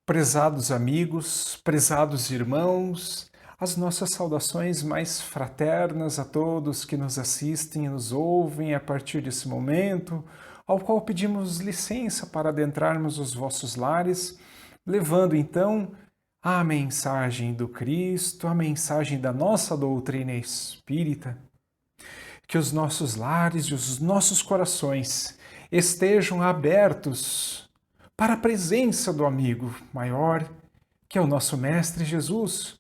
Prezados amigos, prezados irmãos, as nossas saudações mais fraternas a todos que nos assistem e nos ouvem a partir desse momento, ao qual pedimos licença para adentrarmos os vossos lares, levando então a mensagem do Cristo, a mensagem da nossa doutrina espírita. Que os nossos lares e os nossos corações estejam abertos para a presença do amigo maior, que é o nosso Mestre Jesus.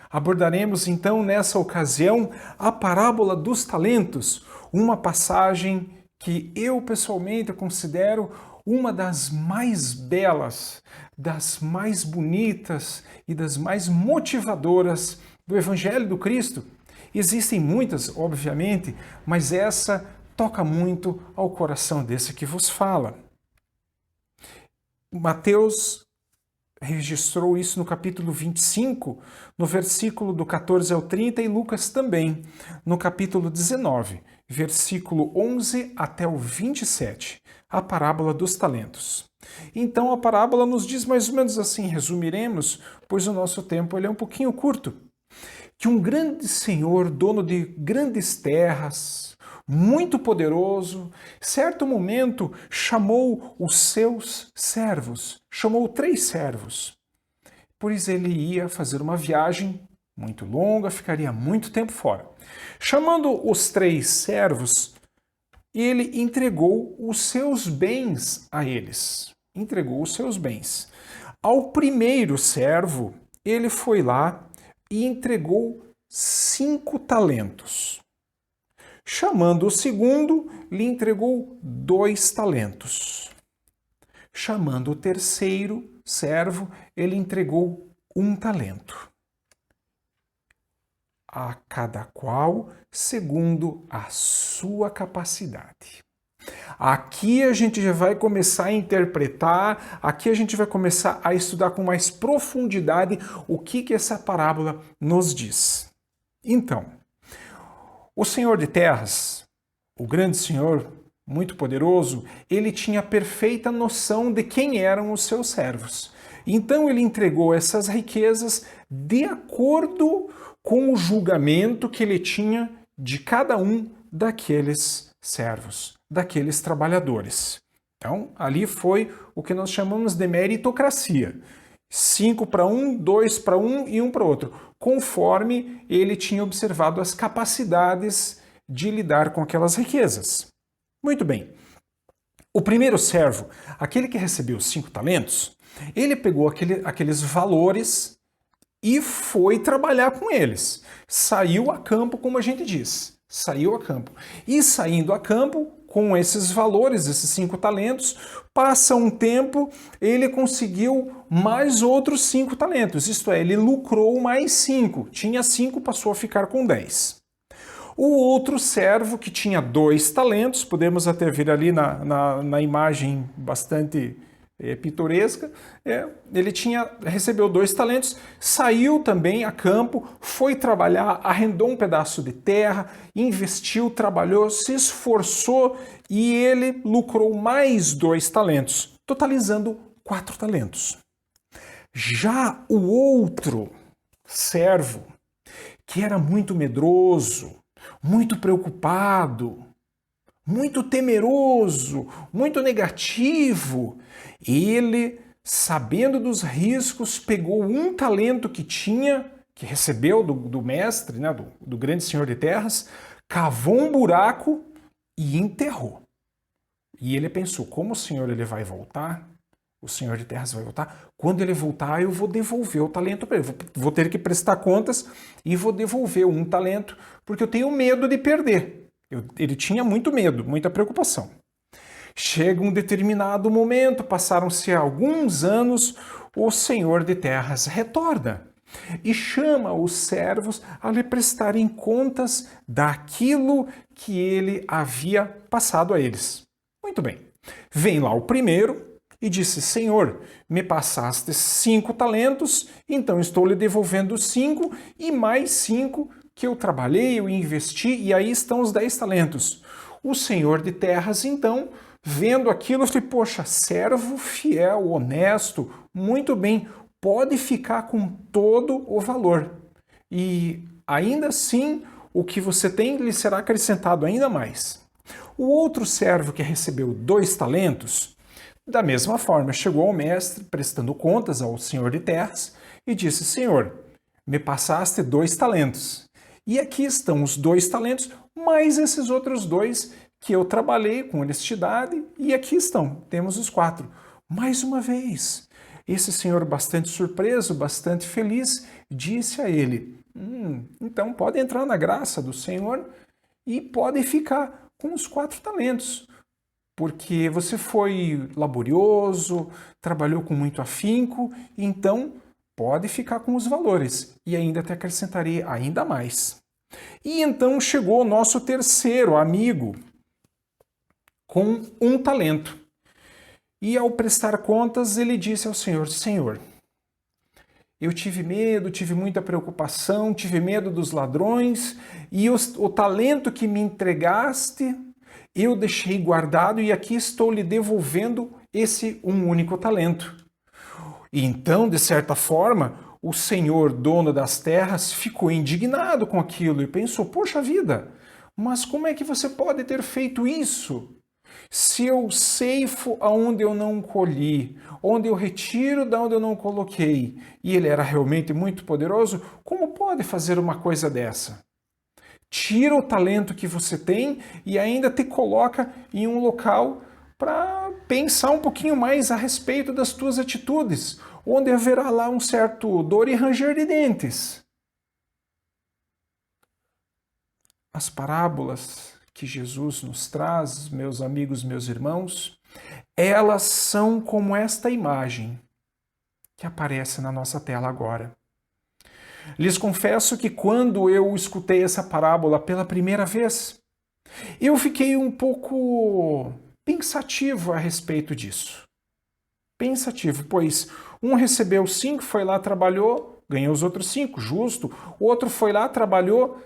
Abordaremos então nessa ocasião a parábola dos talentos, uma passagem que eu pessoalmente considero uma das mais belas, das mais bonitas e das mais motivadoras do Evangelho do Cristo. Existem muitas, obviamente, mas essa toca muito ao coração desse que vos fala. Mateus registrou isso no capítulo 25, no versículo do 14 ao 30, e Lucas também, no capítulo 19, versículo 11 até o 27, a parábola dos talentos. Então a parábola nos diz mais ou menos assim, resumiremos, pois o nosso tempo ele é um pouquinho curto, que um grande senhor, dono de grandes terras, muito poderoso, certo momento chamou os seus servos, chamou 3 servos, pois ele ia fazer uma viagem muito longa, ficaria muito tempo fora. Chamando os 3 servos, ele entregou os seus bens a eles. Entregou os seus bens. Ao primeiro servo, ele foi lá e entregou 5 talentos. Chamando o segundo, lhe entregou 2 talentos. Chamando o terceiro servo, ele entregou 1 talento. A cada qual segundo a sua capacidade. Aqui a gente já vai começar a interpretar, aqui a gente vai começar a estudar com mais profundidade o que essa parábola nos diz. Então, o Senhor de Terras, o grande Senhor, muito poderoso, ele tinha perfeita noção de quem eram os seus servos. Então ele entregou essas riquezas de acordo com o julgamento que ele tinha de cada um daqueles servos, daqueles trabalhadores. Então, ali foi o que nós chamamos de meritocracia. 5 para um, 2 para um e 1 para outro, conforme ele tinha observado as capacidades de lidar com aquelas riquezas. Muito bem. O primeiro servo, aquele que recebeu 5 talentos, ele pegou aqueles valores e foi trabalhar com eles. Saiu a campo, como a gente diz. Saiu a campo. E saindo a campo, com esses valores, esses 5 talentos, passa um tempo, ele conseguiu mais outros 5 talentos. Isto é, ele lucrou mais 5. Tinha 5, passou a ficar com 10. O outro servo, que tinha 2 talentos, podemos até ver ali na imagem bastante pitoresca, ele recebeu 2 talentos, saiu também a campo, foi trabalhar, arrendou um pedaço de terra, investiu, trabalhou, se esforçou e ele lucrou mais 2 talentos, totalizando 4 talentos. Já o outro servo, que era muito medroso, muito preocupado, muito temeroso, muito negativo, ele, sabendo dos riscos, pegou 1 talento que tinha, que recebeu do mestre, né, do grande senhor de terras, cavou um buraco e enterrou. E ele pensou, como o senhor ele vai voltar, o senhor de terras vai voltar, quando ele voltar eu vou devolver o talento para ele, vou ter que prestar contas e vou devolver 1 talento, porque eu tenho medo de perder. Ele tinha muito medo, muita preocupação. Chega um determinado momento, passaram-se alguns anos, o senhor de terras retorna e chama os servos a lhe prestarem contas daquilo que ele havia passado a eles. Muito bem. Vem lá o primeiro e disse, Senhor, me passaste 5 talentos, então estou lhe devolvendo 5 e mais 5 que eu trabalhei, eu investi, e aí estão os 10 talentos. O senhor de terras, então, vendo aquilo, eu falei, poxa, servo fiel, honesto, muito bem, pode ficar com todo o valor. E ainda assim, o que você tem lhe será acrescentado ainda mais. O outro servo que recebeu 2 talentos, da mesma forma, chegou ao mestre, prestando contas ao senhor de terras, e disse, Senhor, me passaste 2 talentos. E aqui estão os 2 talentos, mais esses outros 2 que eu trabalhei com honestidade, e aqui estão, temos os 4. Mais uma vez, esse senhor, bastante surpreso, bastante feliz, disse a ele, então pode entrar na graça do Senhor e pode ficar com os 4 talentos, porque você foi laborioso, trabalhou com muito afinco, então pode ficar com os valores e ainda te acrescentarei ainda mais. E então chegou o nosso terceiro amigo com 1 talento. E ao prestar contas, ele disse ao Senhor, Senhor, eu tive medo, tive muita preocupação, tive medo dos ladrões, e o talento que me entregaste, eu deixei guardado e aqui estou lhe devolvendo esse um único talento. E então, de certa forma, o senhor, dono das terras, ficou indignado com aquilo e pensou, poxa vida, mas como é que você pode ter feito isso? Se eu ceifo aonde eu não colhi, onde eu retiro da onde eu não coloquei, e ele era realmente muito poderoso, como pode fazer uma coisa dessa? Tira o talento que você tem e ainda te coloca em um local para pensar um pouquinho mais a respeito das tuas atitudes, onde haverá lá um certo dor e ranger de dentes. As parábolas que Jesus nos traz, meus amigos, meus irmãos, elas são como esta imagem que aparece na nossa tela agora. Lhes confesso que quando eu escutei essa parábola pela primeira vez, eu fiquei um pouco pensativo a respeito disso. Pensativo, pois um recebeu 5, foi lá, trabalhou, ganhou os outros 5, justo. O outro foi lá, trabalhou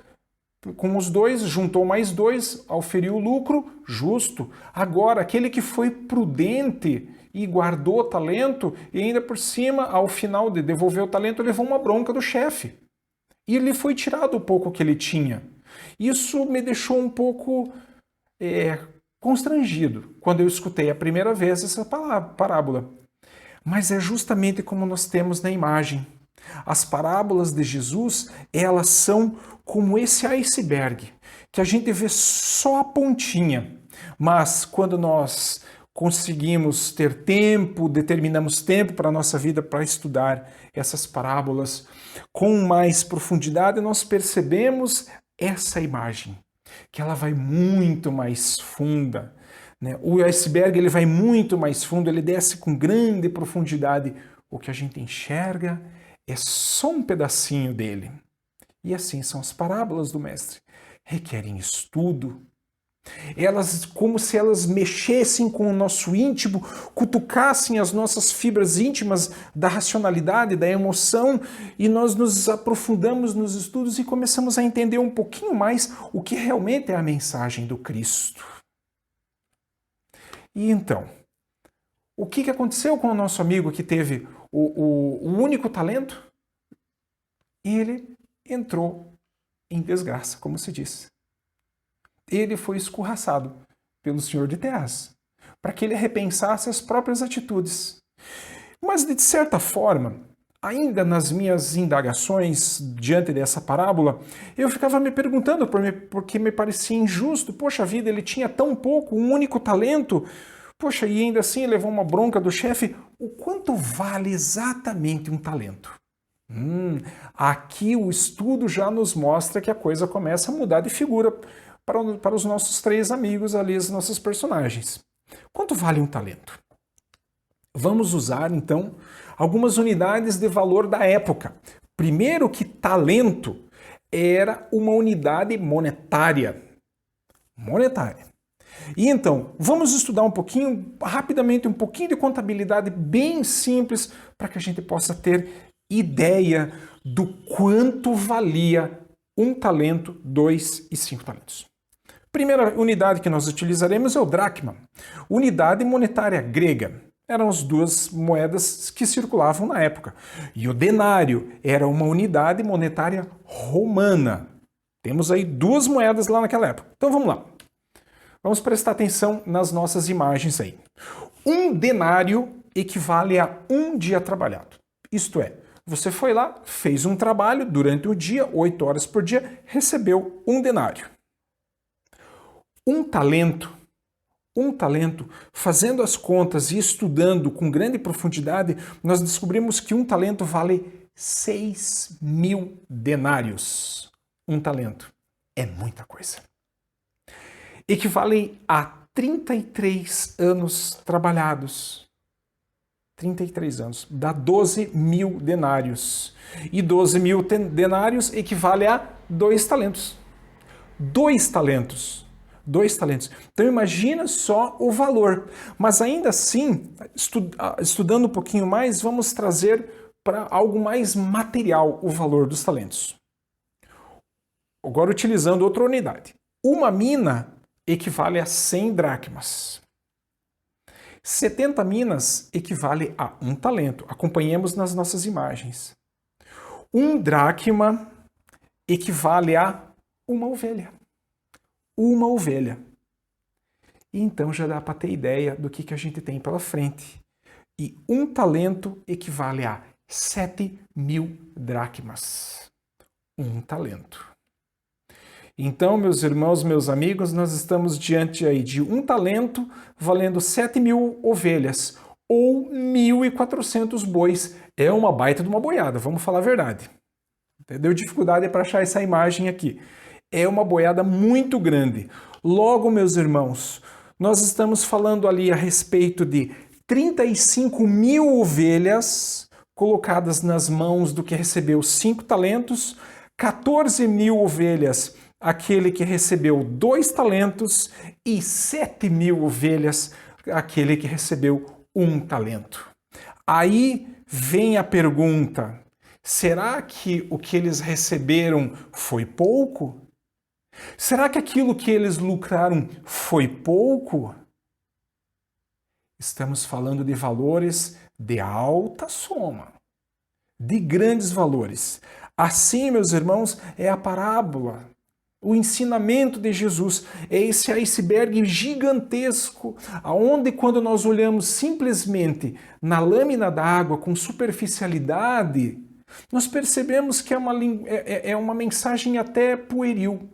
com os 2, juntou mais 2, auferiu o lucro, justo. Agora, aquele que foi prudente e guardou o talento, e ainda por cima, ao final de devolver o talento, levou uma bronca do chefe. E lhe foi tirado o pouco que ele tinha. Isso me deixou um pouco constrangido quando eu escutei a primeira vez essa parábola. Mas é justamente como nós temos na imagem. As parábolas de Jesus, elas são como esse iceberg, que a gente vê só a pontinha. Mas quando nós conseguimos ter tempo, determinamos tempo para a nossa vida para estudar essas parábolas com mais profundidade, nós percebemos essa imagem, que ela vai muito mais funda. O iceberg ele vai muito mais fundo, ele desce com grande profundidade. O que a gente enxerga é só um pedacinho dele. E assim são as parábolas do Mestre. Requerem estudo. Elas, como se elas mexessem com o nosso íntimo, cutucassem as nossas fibras íntimas da racionalidade, da emoção, e nós nos aprofundamos nos estudos e começamos a entender um pouquinho mais o que realmente é a mensagem do Cristo. E então, o que aconteceu com o nosso amigo que teve o único talento? Ele entrou em desgraça, como se diz. Ele foi escorraçado pelo senhor de terras, para que ele repensasse as próprias atitudes. Mas, de certa forma, ainda nas minhas indagações diante dessa parábola, eu ficava me perguntando, porque me parecia injusto. Poxa vida, ele tinha tão pouco, um único talento. Poxa, e ainda assim levou uma bronca do chefe. O quanto vale exatamente um talento? Aqui o estudo já nos mostra que a coisa começa a mudar de figura para os nossos 3 amigos ali, os nossos personagens. Quanto vale um talento? Vamos usar, então, algumas unidades de valor da época. Primeiro que talento era uma unidade monetária. E então, vamos estudar um pouquinho, rapidamente, um pouquinho de contabilidade bem simples, para que a gente possa ter ideia do quanto valia um talento, 2 e 5 talentos. Primeira unidade que nós utilizaremos é o dracma, unidade monetária grega. Eram as duas moedas que circulavam na época. E o denário era uma unidade monetária romana. Temos aí duas moedas lá naquela época. Então vamos lá. Vamos prestar atenção nas nossas imagens aí. Um denário equivale a um dia trabalhado. Isto é, você foi lá, fez um trabalho durante o dia, 8 horas por dia, recebeu um denário. Um talento, fazendo as contas e estudando com grande profundidade, nós descobrimos que um talento vale 6.000 denários. Um talento é muita coisa. Equivalem a 33 anos trabalhados. 33 anos. Dá 12.000 denários. E 12.000 denários equivale a 2 talentos. 2 talentos. 2 talentos. Então imagina só o valor. Mas ainda assim, estudando um pouquinho mais, vamos trazer para algo mais material o valor dos talentos. Agora utilizando outra unidade. Uma mina equivale a 100 dracmas. 70 minas equivale a um talento. Acompanhemos nas nossas imagens. Um dracma equivale a uma ovelha. Uma ovelha. E então já dá para ter ideia do que a gente tem pela frente. E um talento equivale a 7.000 dracmas. Um talento. Então, meus irmãos, meus amigos, nós estamos diante aí de um talento valendo 7.000 ovelhas ou 1.400 bois. É uma baita de uma boiada, vamos falar a verdade. Deu dificuldade para achar essa imagem aqui. É uma boiada muito grande. Logo, meus irmãos, nós estamos falando ali a respeito de 35.000 ovelhas colocadas nas mãos do que recebeu 5 talentos, 14.000 ovelhas aquele que recebeu 2 talentos e 7.000 ovelhas aquele que recebeu 1 talento. Aí vem a pergunta, será que o que eles receberam foi pouco? Será que aquilo que eles lucraram foi pouco? Estamos falando de valores de alta soma, de grandes valores. Assim, meus irmãos, é a parábola. O ensinamento de Jesus é esse iceberg gigantesco, aonde quando nós olhamos simplesmente na lâmina d'água com superficialidade, nós percebemos que é uma mensagem até pueril.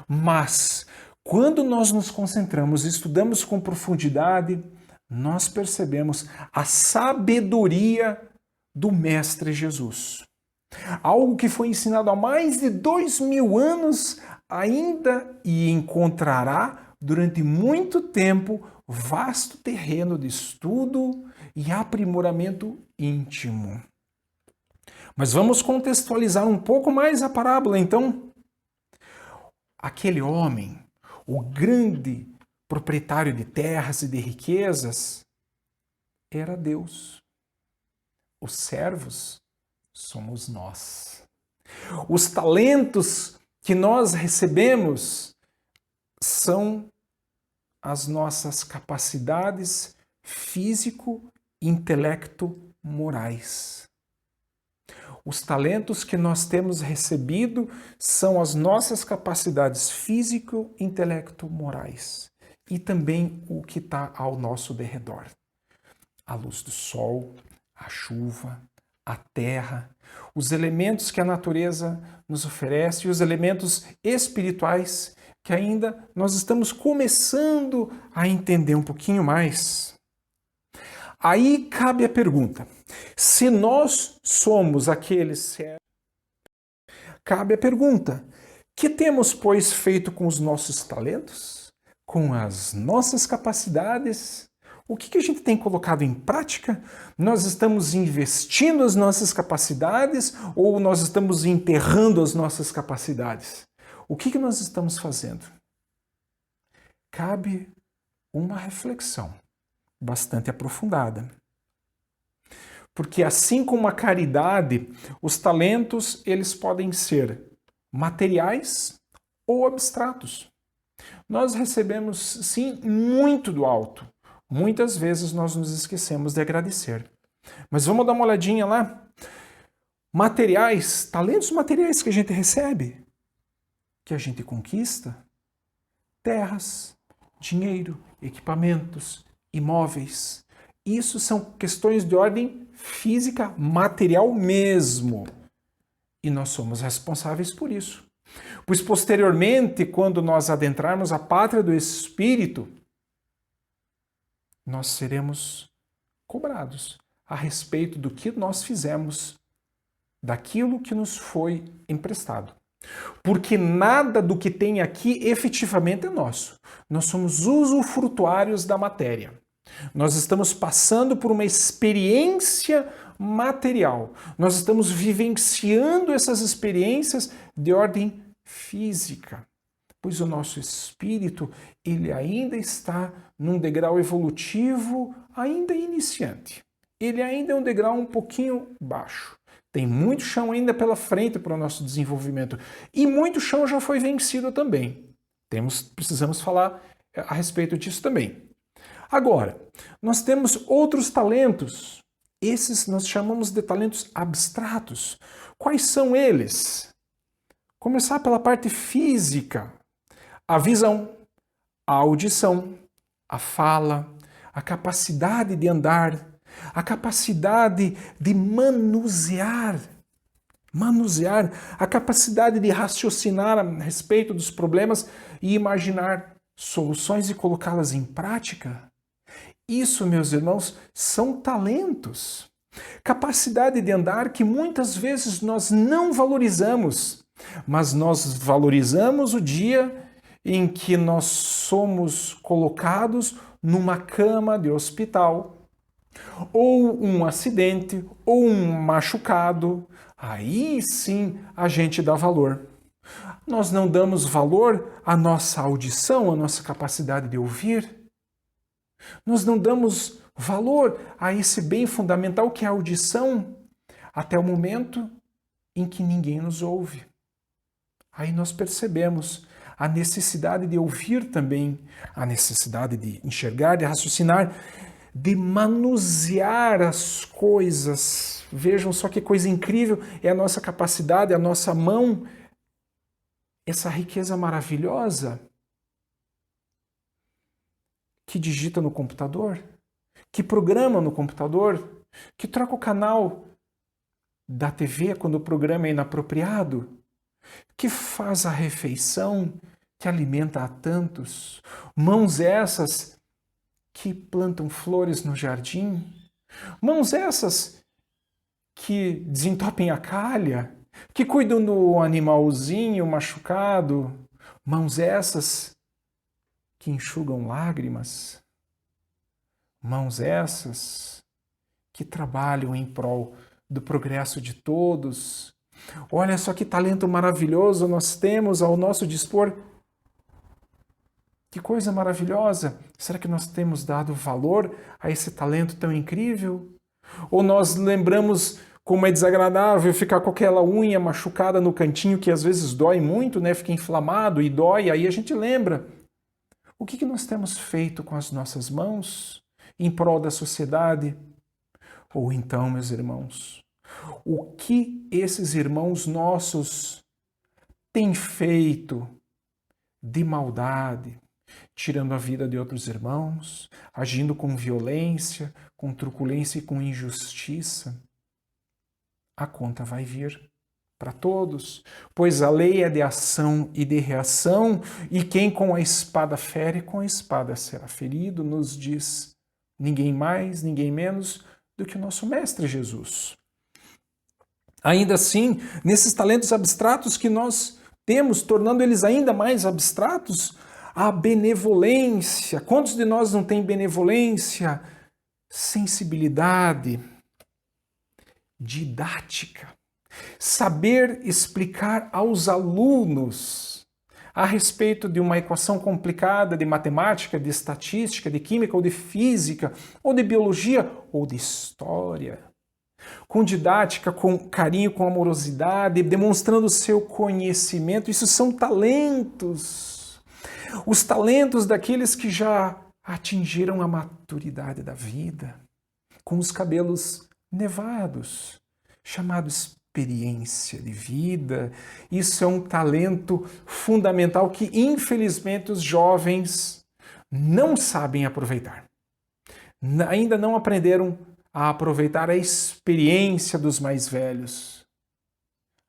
Mas quando nós nos concentramos e estudamos com profundidade, nós percebemos a sabedoria do Mestre Jesus. Algo que foi ensinado há mais de 2.000 anos ainda e encontrará durante muito tempo vasto terreno de estudo e aprimoramento íntimo. Mas vamos contextualizar um pouco mais a parábola, então. Aquele homem, o grande proprietário de terras e de riquezas, era Deus. Os servos somos nós. Os talentos que nós recebemos são as nossas capacidades físico, intelecto, morais. Os talentos que nós temos recebido são as nossas capacidades físico, intelecto, morais. E também o que está ao nosso derredor. A luz do sol, a chuva, a terra, os elementos que a natureza nos oferece e os elementos espirituais que ainda nós estamos começando a entender um pouquinho mais. Aí cabe a pergunta, se nós somos aqueles servos, cabe a pergunta, que temos, pois, feito com os nossos talentos? Com as nossas capacidades? O que a gente tem colocado em prática? Nós estamos investindo as nossas capacidades ou nós estamos enterrando as nossas capacidades? O que nós estamos fazendo? Cabe uma reflexão bastante aprofundada. Porque assim como a caridade, os talentos eles podem ser materiais ou abstratos. Nós recebemos, sim, muito do alto. Muitas vezes nós nos esquecemos de agradecer. Mas vamos dar uma olhadinha lá. Materiais, talentos materiais que a gente recebe, que a gente conquista, terras, dinheiro, equipamentos, imóveis. Isso são questões de ordem física, material mesmo. E nós somos responsáveis por isso. Pois posteriormente, quando nós adentrarmos a pátria do Espírito, nós seremos cobrados a respeito do que nós fizemos, daquilo que nos foi emprestado. Porque nada do que tem aqui efetivamente é nosso. Nós somos usufrutuários da matéria. Nós estamos passando por uma experiência material. Nós estamos vivenciando essas experiências de ordem física. Pois o nosso espírito, ele ainda está num degrau evolutivo ainda iniciante. Ele ainda é um degrau um pouquinho baixo. Tem muito chão ainda pela frente para o nosso desenvolvimento. E muito chão já foi vencido também. Precisamos falar a respeito disso também. Agora, nós temos outros talentos. Esses nós chamamos de talentos abstratos. Quais são eles? Começar pela parte física. A visão, a audição, a fala, a capacidade de andar, a capacidade de manusear, a capacidade de raciocinar a respeito dos problemas e imaginar soluções e colocá-las em prática. Isso, meus irmãos, são talentos. Capacidade de andar que muitas vezes nós não valorizamos, mas nós valorizamos o dia em que nós somos colocados numa cama de hospital, ou um acidente, ou um machucado. Aí sim a gente dá valor. Nós não damos valor à nossa audição, à nossa capacidade de ouvir. Nós não damos valor a esse bem fundamental que é a audição, até o momento em que ninguém nos ouve. Aí nós percebemos a necessidade de ouvir também, a necessidade de enxergar, de raciocinar, de manusear as coisas. Vejam só que coisa incrível é a nossa capacidade, a nossa mão, essa riqueza maravilhosa que digita no computador, que programa no computador, que troca o canal da TV quando o programa é inapropriado, que faz a refeição, que alimenta a tantos. Mãos essas que plantam flores no jardim. Mãos essas que desentopem a calha, que cuidam do animalzinho machucado. Mãos essas que enxugam lágrimas. Mãos essas que trabalham em prol do progresso de todos. Olha só que talento maravilhoso nós temos ao nosso dispor. Que coisa maravilhosa! Será que nós temos dado valor a esse talento tão incrível? Ou nós lembramos como é desagradável ficar com aquela unha machucada no cantinho que às vezes dói muito, né? Fica inflamado e dói, aí a gente lembra. O que nós temos feito com as nossas mãos em prol da sociedade? Ou então, meus irmãos, o que esses irmãos nossos têm feito de maldade, tirando a vida de outros irmãos, agindo com violência, com truculência e com injustiça? A conta vai vir para todos, pois a lei é de ação e de reação, e quem com a espada fere, com a espada será ferido, nos diz ninguém mais, ninguém menos do que o nosso Mestre Jesus. Ainda assim, nesses talentos abstratos que nós temos, tornando eles ainda mais abstratos, a benevolência. Quantos de nós não têm benevolência, sensibilidade, didática? Saber explicar aos alunos a respeito de uma equação complicada de matemática, de estatística, de química ou de física, ou de biologia, ou de história. Com didática, com carinho, com amorosidade, demonstrando o seu conhecimento. Isso são talentos. Os talentos daqueles que já atingiram a maturidade da vida, com os cabelos nevados, chamado experiência de vida. Isso é um talento fundamental que, infelizmente, os jovens não sabem aproveitar. Ainda não aprenderam a aproveitar a experiência dos mais velhos.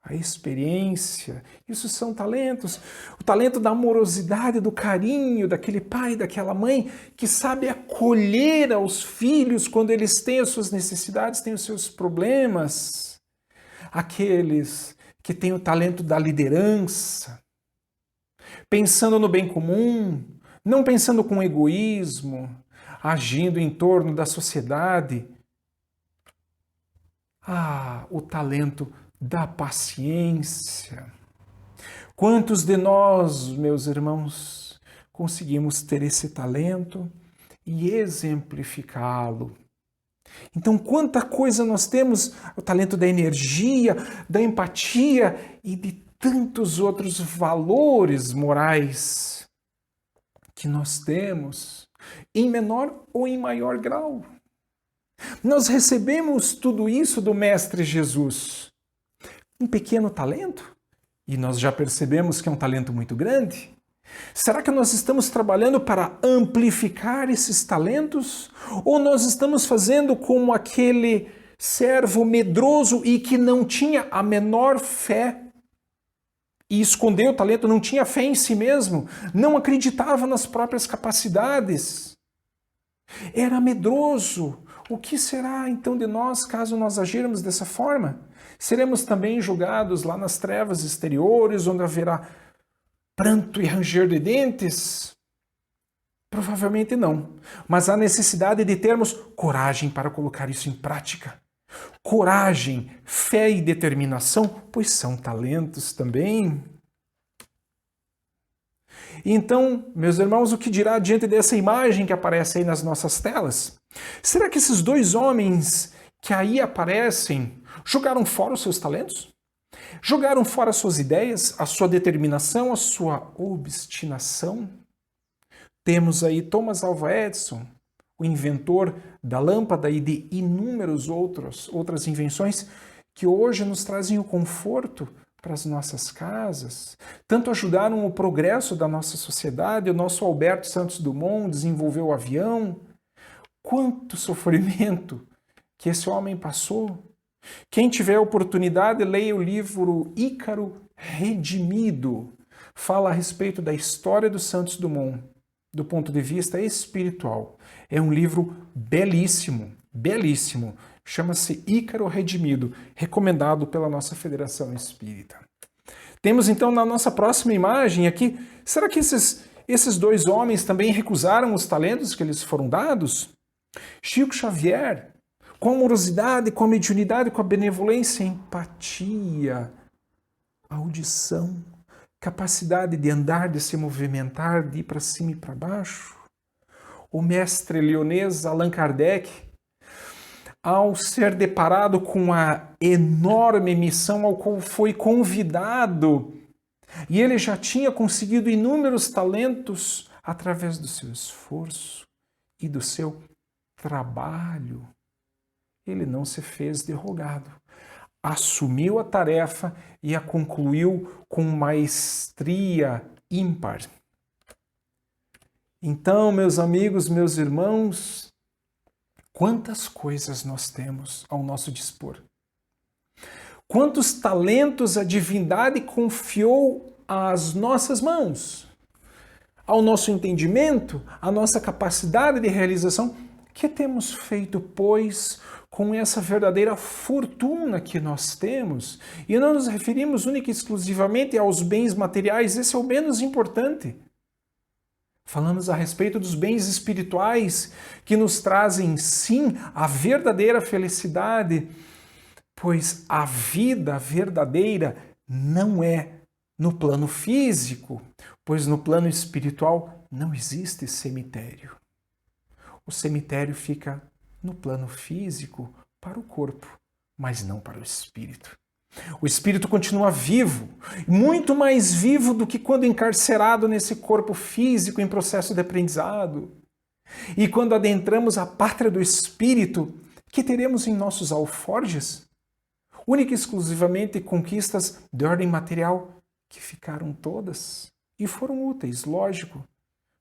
A experiência, isso são talentos. O talento da amorosidade, do carinho, daquele pai, daquela mãe que sabe acolher aos filhos quando eles têm as suas necessidades, têm os seus problemas. Aqueles que têm o talento da liderança, pensando no bem comum, não pensando com egoísmo, agindo em torno da sociedade. O talento da paciência. Quantos de nós, meus irmãos, conseguimos ter esse talento e exemplificá-lo? Então, quanta coisa nós temos, o talento da energia, da empatia e de tantos outros valores morais que nós temos, em menor ou em maior grau. Nós recebemos tudo isso do Mestre Jesus. Um pequeno talento? E nós já percebemos que é um talento muito grande? Será que nós estamos trabalhando para amplificar esses talentos? Ou nós estamos fazendo como aquele servo medroso e que não tinha a menor fé e escondeu o talento, não tinha fé em si mesmo, não acreditava nas próprias capacidades? Era medroso. O que será então de nós caso nós agirmos dessa forma? Seremos também julgados lá nas trevas exteriores, onde haverá pranto e ranger de dentes? Provavelmente não. Mas há necessidade de termos coragem para colocar isso em prática. Coragem, fé e determinação, pois são talentos também. Então, meus irmãos, o que dirá diante dessa imagem que aparece aí nas nossas telas? Será que esses dois homens que aí aparecem jogaram fora os seus talentos? Jogaram fora as suas ideias, a sua determinação, a sua obstinação? Temos aí Thomas Alva Edison, o inventor da lâmpada e de inúmeras outras invenções que hoje nos trazem o conforto para as nossas casas, tanto ajudaram o progresso da nossa sociedade. O nosso Alberto Santos Dumont desenvolveu o avião. Quanto sofrimento que esse homem passou. Quem tiver a oportunidade, leia o livro Ícaro Redimido. Fala a respeito da história do Santos Dumont, do ponto de vista espiritual. É um livro belíssimo, belíssimo. Chama-se Ícaro Redimido, recomendado pela nossa Federação Espírita. Temos então na nossa próxima imagem aqui, será que esses dois homens também recusaram os talentos que lhes foram dados? Chico Xavier, com a amorosidade, com a mediunidade, com a benevolência, empatia, audição, capacidade de andar, de se movimentar, de ir para cima e para baixo. O mestre leonês Allan Kardec, ao ser deparado com a enorme missão ao qual foi convidado, e ele já tinha conseguido inúmeros talentos através do seu esforço e do seu trabalho, ele não se fez de rogado. Assumiu a tarefa e a concluiu com maestria ímpar. Então, meus amigos, meus irmãos, quantas coisas nós temos ao nosso dispor. Quantos talentos a divindade confiou às nossas mãos, ao nosso entendimento, à nossa capacidade de realização. Que temos feito, pois, com essa verdadeira fortuna que nós temos? E não nos referimos única e exclusivamente aos bens materiais, esse é o menos importante. Falamos a respeito dos bens espirituais que nos trazem, sim, a verdadeira felicidade, pois a vida verdadeira não é no plano físico, pois no plano espiritual não existe cemitério. O cemitério fica no plano físico para o corpo, mas não para o espírito. O espírito continua vivo, muito mais vivo do que quando encarcerado nesse corpo físico em processo de aprendizado. E quando adentramos a pátria do espírito, que teremos em nossos alforjes? Única e exclusivamente conquistas de ordem material, que ficaram todas e foram úteis, lógico.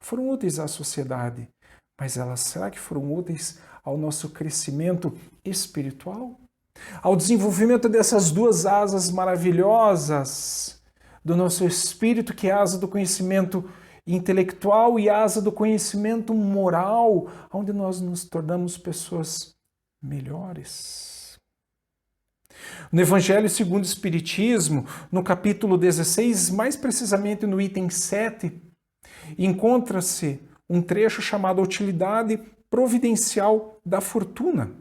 Foram úteis à sociedade, mas elas será que foram úteis ao nosso crescimento espiritual? Ao desenvolvimento dessas duas asas maravilhosas do nosso espírito, que é a asa do conhecimento intelectual e a asa do conhecimento moral, onde nós nos tornamos pessoas melhores. No Evangelho segundo o Espiritismo, no capítulo 16, mais precisamente no item 7, encontra-se um trecho chamado Utilidade Providencial da Fortuna.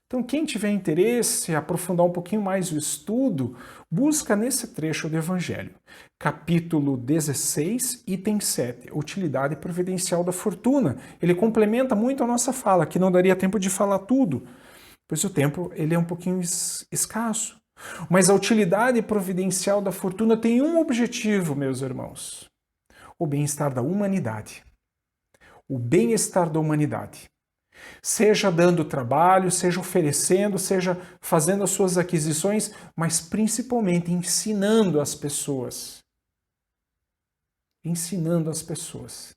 Então, quem tiver interesse em aprofundar um pouquinho mais o estudo, busca nesse trecho do Evangelho. Capítulo 16, item 7, Utilidade Providencial da Fortuna. Ele complementa muito a nossa fala, que não daria tempo de falar tudo, pois o tempo ele é um pouquinho escasso. Mas a utilidade providencial da fortuna tem um objetivo, meus irmãos: o bem-estar da humanidade. O bem-estar da humanidade. Seja dando trabalho, seja oferecendo, seja fazendo as suas aquisições, mas principalmente ensinando as pessoas. Ensinando as pessoas.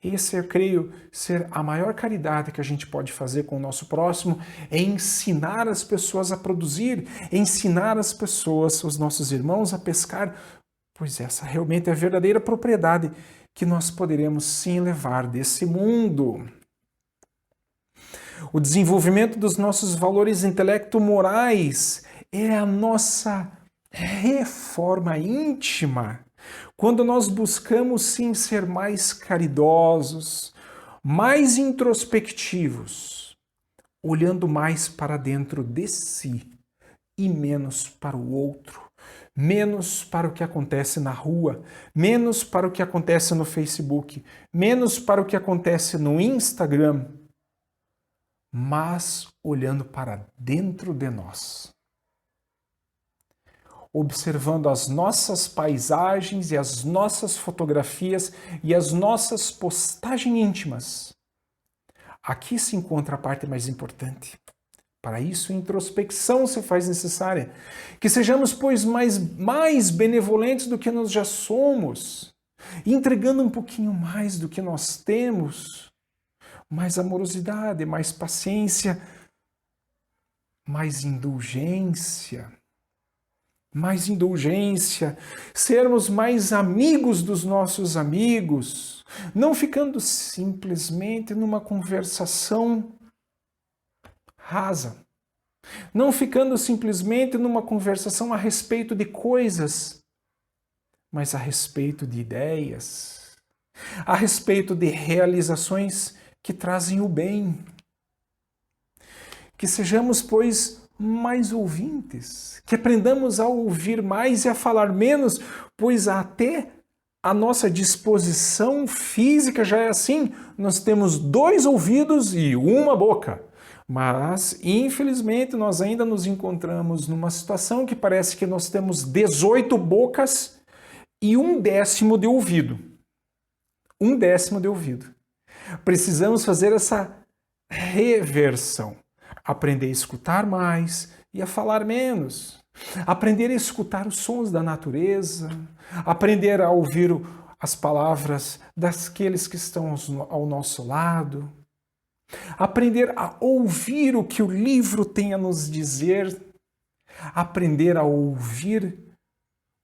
Esse, eu creio, ser a maior caridade que a gente pode fazer com o nosso próximo, é ensinar as pessoas a produzir, ensinar as pessoas, os nossos irmãos, a pescar, pois essa realmente é a verdadeira propriedade que nós poderemos sim levar desse mundo. O desenvolvimento dos nossos valores intelecto-morais é a nossa reforma íntima. Quando nós buscamos sim ser mais caridosos, mais introspectivos, olhando mais para dentro de si e menos para o outro, menos para o que acontece na rua, menos para o que acontece no Facebook, menos para o que acontece no Instagram, mas olhando para dentro de nós. Observando as nossas paisagens e as nossas fotografias e as nossas postagens íntimas. Aqui se encontra a parte mais importante. Para isso, a introspecção se faz necessária. Que sejamos, pois, mais benevolentes do que nós já somos, entregando um pouquinho mais do que nós temos, mais amorosidade, mais paciência, mais indulgência. Mais indulgência, sermos mais amigos dos nossos amigos, não ficando simplesmente numa conversação rasa, não ficando simplesmente numa conversação a respeito de coisas, mas a respeito de ideias, a respeito de realizações que trazem o bem. Que sejamos, pois, mais ouvintes, que aprendamos a ouvir mais e a falar menos, pois até a nossa disposição física já é assim. Nós temos 2 ouvidos e 1 boca, mas infelizmente nós ainda nos encontramos numa situação que parece que nós temos 18 bocas e 1/10 de ouvido. 1/10 de ouvido. Precisamos fazer essa reversão. Aprender a escutar mais e a falar menos. Aprender a escutar os sons da natureza. Aprender a ouvir as palavras daqueles que estão ao nosso lado. Aprender a ouvir o que o livro tem a nos dizer. Aprender a ouvir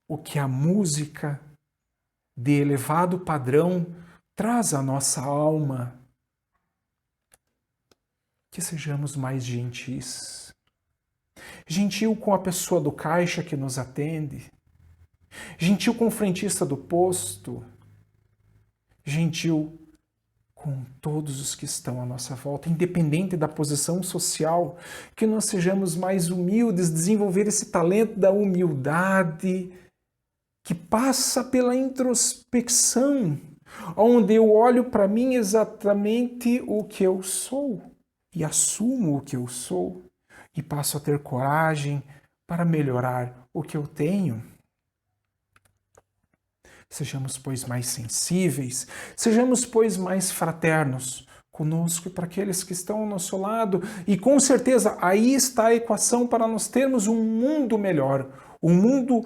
o que a música de elevado padrão traz à nossa alma. Que sejamos mais gentis. Gentil com a pessoa do caixa que nos atende. Gentil com o frentista do posto. Gentil com todos os que estão à nossa volta, independente da posição social. Que nós sejamos mais humildes, desenvolver esse talento da humildade que passa pela introspecção, onde eu olho para mim exatamente o que eu sou. E assumo o que eu sou e passo a ter coragem para melhorar o que eu tenho. Sejamos, pois, mais sensíveis, sejamos, pois, mais fraternos conosco e para aqueles que estão ao nosso lado. E com certeza aí está a equação para nós termos um mundo melhor, um mundo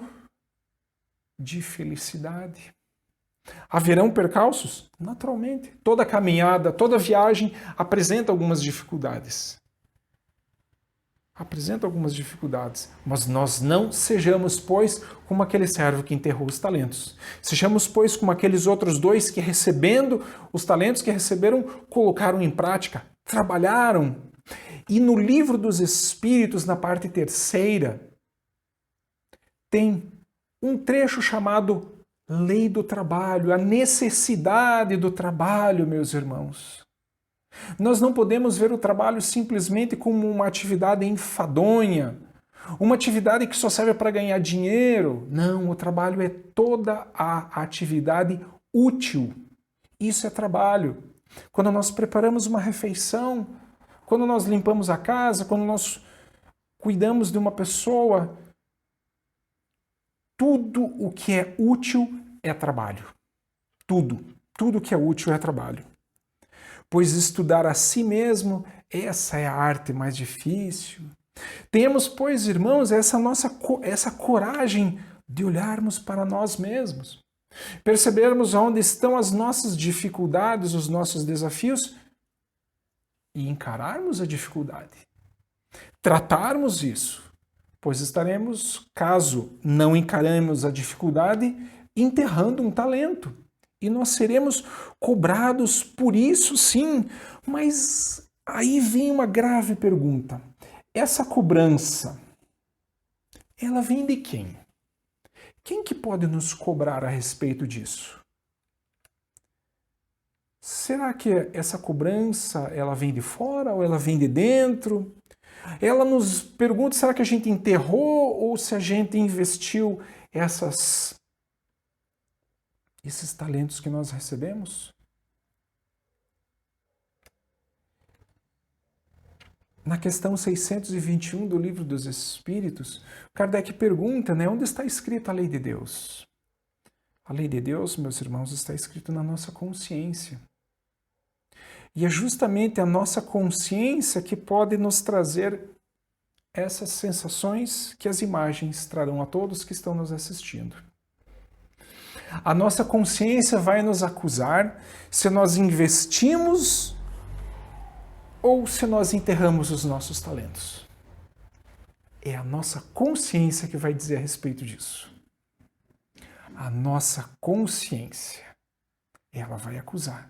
de felicidade. Haverão percalços? Naturalmente. Toda caminhada, toda viagem apresenta algumas dificuldades. Mas nós não sejamos, pois, como aquele servo que enterrou os talentos. Sejamos, pois, como aqueles outros dois que, recebendo os talentos que receberam, colocaram em prática, trabalharam. E no livro dos Espíritos, na parte terceira, tem um trecho chamado Lei do Trabalho, a necessidade do trabalho, meus irmãos. Nós não podemos ver o trabalho simplesmente como uma atividade enfadonha, uma atividade que só serve para ganhar dinheiro. Não, o trabalho é toda a atividade útil. Isso é trabalho. Quando nós preparamos uma refeição, quando nós limpamos a casa, quando nós cuidamos de uma pessoa, tudo o que é útil é trabalho. Tudo que é útil é trabalho. Pois estudar a si mesmo, essa é a arte mais difícil. Temos, pois, irmãos, essa coragem de olharmos para nós mesmos, percebermos onde estão as nossas dificuldades, os nossos desafios e encararmos a dificuldade. Tratarmos isso, pois estaremos, caso não encaremos a dificuldade, enterrando um talento. E nós seremos cobrados por isso, sim. Mas aí vem uma grave pergunta. Essa cobrança, ela vem de quem? Quem que pode nos cobrar a respeito disso? Será que essa cobrança, ela vem de fora ou ela vem de dentro? Ela nos pergunta, será que a gente enterrou ou se a gente investiu esses talentos que nós recebemos? Na questão 621 do Livro dos Espíritos, Kardec pergunta, onde está escrita a lei de Deus? A lei de Deus, meus irmãos, está escrita na nossa consciência. E é justamente a nossa consciência que pode nos trazer essas sensações que as imagens trarão a todos que estão nos assistindo. A nossa consciência vai nos acusar se nós investimos ou se nós enterramos os nossos talentos. É a nossa consciência que vai dizer a respeito disso. A nossa consciência, ela vai acusar.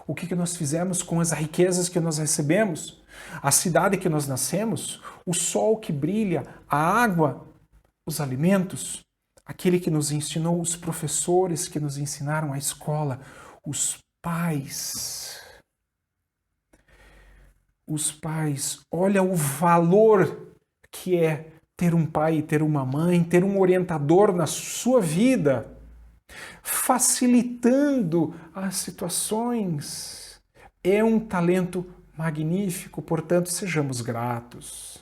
O que nós fizemos com as riquezas que nós recebemos? A cidade que nós nascemos? O sol que brilha? A água? Os alimentos? Aquele que nos ensinou, os professores que nos ensinaram a escola, os pais. Os pais, olha o valor que é ter um pai, ter uma mãe, ter um orientador na sua vida, facilitando as situações. É um talento magnífico, portanto, sejamos gratos.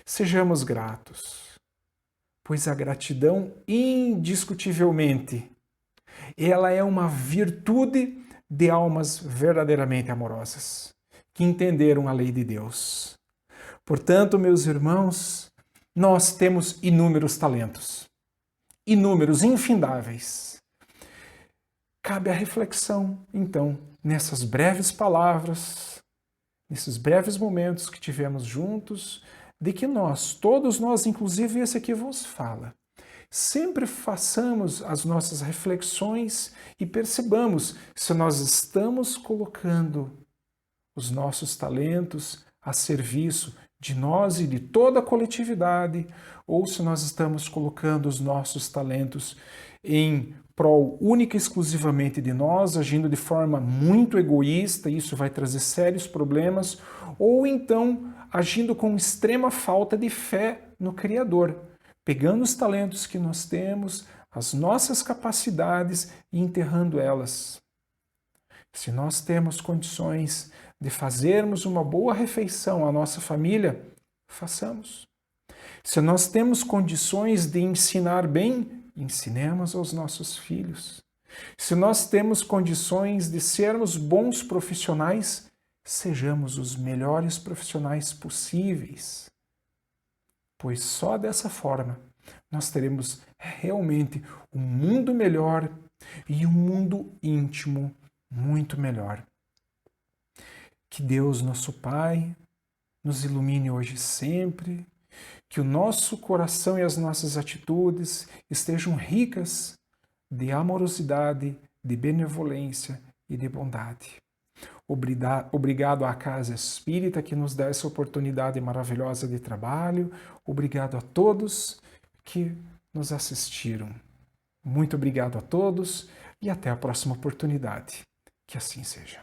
Sejamos gratos. Pois a gratidão, indiscutivelmente, ela é uma virtude de almas verdadeiramente amorosas, que entenderam a lei de Deus. Portanto, meus irmãos, nós temos inúmeros talentos, inúmeros, infindáveis. Cabe a reflexão, então, nessas breves palavras, nesses breves momentos que tivemos juntos, de que nós, todos nós, inclusive esse aqui vos fala, sempre façamos as nossas reflexões e percebamos se nós estamos colocando os nossos talentos a serviço de nós e de toda a coletividade, ou se nós estamos colocando os nossos talentos em prol única e exclusivamente de nós, agindo de forma muito egoísta, isso vai trazer sérios problemas, ou então agindo com extrema falta de fé no Criador, pegando os talentos que nós temos, as nossas capacidades e enterrando elas. Se nós temos condições de fazermos uma boa refeição à nossa família, façamos. Se nós temos condições de ensinar bem, ensinemos aos nossos filhos. Se nós temos condições de sermos bons profissionais, sejamos os melhores profissionais possíveis. Pois só dessa forma nós teremos realmente um mundo melhor e um mundo íntimo muito melhor. Que Deus, nosso Pai, nos ilumine hoje e sempre, que o nosso coração e as nossas atitudes estejam ricas de amorosidade, de benevolência e de bondade. Obrigado à Casa Espírita que nos dá essa oportunidade maravilhosa de trabalho. Obrigado a todos que nos assistiram. Muito obrigado a todos e até a próxima oportunidade. Que assim seja.